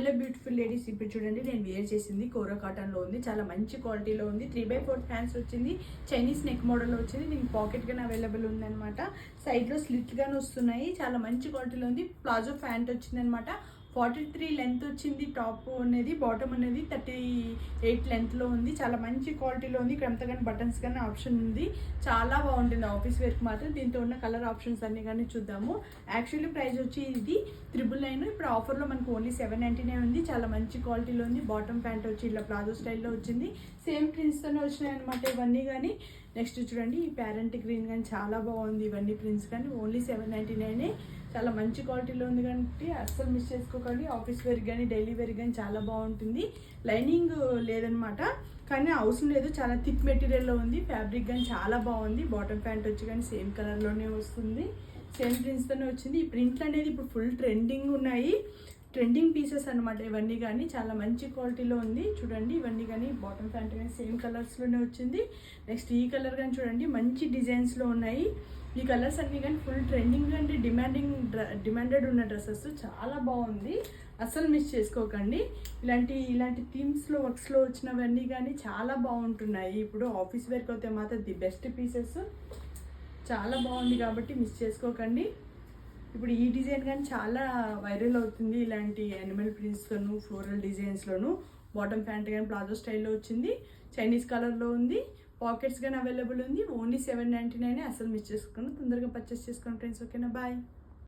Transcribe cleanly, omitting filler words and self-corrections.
Hello beautiful ladies, ఇప్పుడు చూడండి నేను వేర్ చేసింది కోరా కాటన్ లో ఉంది. చాలా మంచి క్వాలిటీలో ఉంది. 3/4 హ్యాండ్స్ వచ్చింది. చైనీస్ నెక్ మోడల్ వచ్చింది. దీనికి పాకెట్ గానే అవైలబుల్ ఉంది అనమాట. సైడ్ లో స్లిట్ గానే వస్తున్నాయి. చాలా మంచి క్వాలిటీలో ఉంది. ప్లాజో ప్యాంట్ వచ్చింది అనమాట. 43 లెంత్ వచ్చింది. టాప్ అనేది, బాటమ్ అనేది 38 లెంత్ లో ఉంది. చాలా మంచి క్వాలిటీలో ఉంది. ఇక్కడ అంతా కానీ బటన్స్ కానీ ఆప్షన్ ఉంది. చాలా బాగుంటుంది ఆఫీస్ వేర్కి మాత్రం. దీంతో ఉన్న కలర్ ఆప్షన్స్ అన్ని కానీ చూద్దాము. యాక్చువల్లీ ప్రైస్ వచ్చి ఇది 999. ఇప్పుడు ఆఫర్లో మనకు ఓన్లీ 799 ఉంది. చాలా మంచి క్వాలిటీలో ఉంది. బాటమ్ ప్యాంట్ వచ్చి ఇలా ప్లాజో స్టైల్లో వచ్చింది. సేమ్ ప్రింట్స్తోనే వచ్చినాయి అనమాట ఇవన్నీ కానీ. నెక్స్ట్ చూడండి ఈ ప్యారెంట్ గ్రీన్ కానీ చాలా బాగుంది. ఇవన్నీ ప్రింట్స్ కానీ ఓన్లీ 799. చాలా మంచి క్వాలిటీలో ఉంది కాబట్టి అస్సలు మిస్ చేసుకోకండి. ఆఫీస్ వేర్ కానీ డైలీ వేర్ కానీ చాలా బాగుంటుంది. లైనింగ్ లేదనమాట, కానీ అవసరం లేదు. చాలా థిక్ మెటీరియల్లో ఉంది. ఫ్యాబ్రిక్ కానీ చాలా బాగుంది. బాటమ్ ప్యాంట్ వచ్చి కానీ సేమ్ కలర్లోనే వస్తుంది. సేమ్ ప్రింట్స్తోనే వచ్చింది. ఈ ప్రింట్లు అనేది ఇప్పుడు ఫుల్ ట్రెండింగ్ ఉన్నాయి. ట్రెండింగ్ పీసెస్ అనమాట ఇవన్నీ కానీ. చాలా మంచి క్వాలిటీలో ఉంది. చూడండి ఇవన్నీ కానీ బాటమ్ ప్యాంట్ కానీ సేమ్ కలర్స్లోనే వచ్చింది. నెక్స్ట్ ఈ కలర్ కానీ చూడండి మంచి డిజైన్స్లో ఉన్నాయి. ఈ కలర్స్ అన్నీ కానీ ఫుల్ ట్రెండింగ్ అంటే డిమాండెడ్ ఉన్న డ్రెస్సెస్. చాలా బాగుంది. అస్సలు మిస్ చేసుకోకండి. ఇలాంటి థీమ్స్లో వర్క్స్లో వచ్చినవన్నీ కానీ చాలా బాగుంటున్నాయి. ఇప్పుడు ఆఫీస్ వేర్కి అయితే మాత్రం ది బెస్ట్ పీసెస్. చాలా బాగుంది కాబట్టి మిస్ చేసుకోకండి. ఇప్పుడు ఈ డిజైన్ కానీ చాలా వైరల్ అవుతుంది. ఇలాంటి యానిమల్ ప్రింట్స్లోను, ఫ్లోరల్ డిజైన్స్లోను. బాటమ్ ప్యాంట్ కానీ ప్లాజో స్టైల్లో వచ్చింది. చైనీస్ కలర్లో ఉంది. పాకెట్స్ కానీ అవైలబుల్ ఉంది. ఓన్లీ 799. అసలు మిస్ చేసుకోండి. తొందరగా పర్చేస్ చేసుకోండి ఫ్రెండ్స్. ఓకేనా, బాయ్.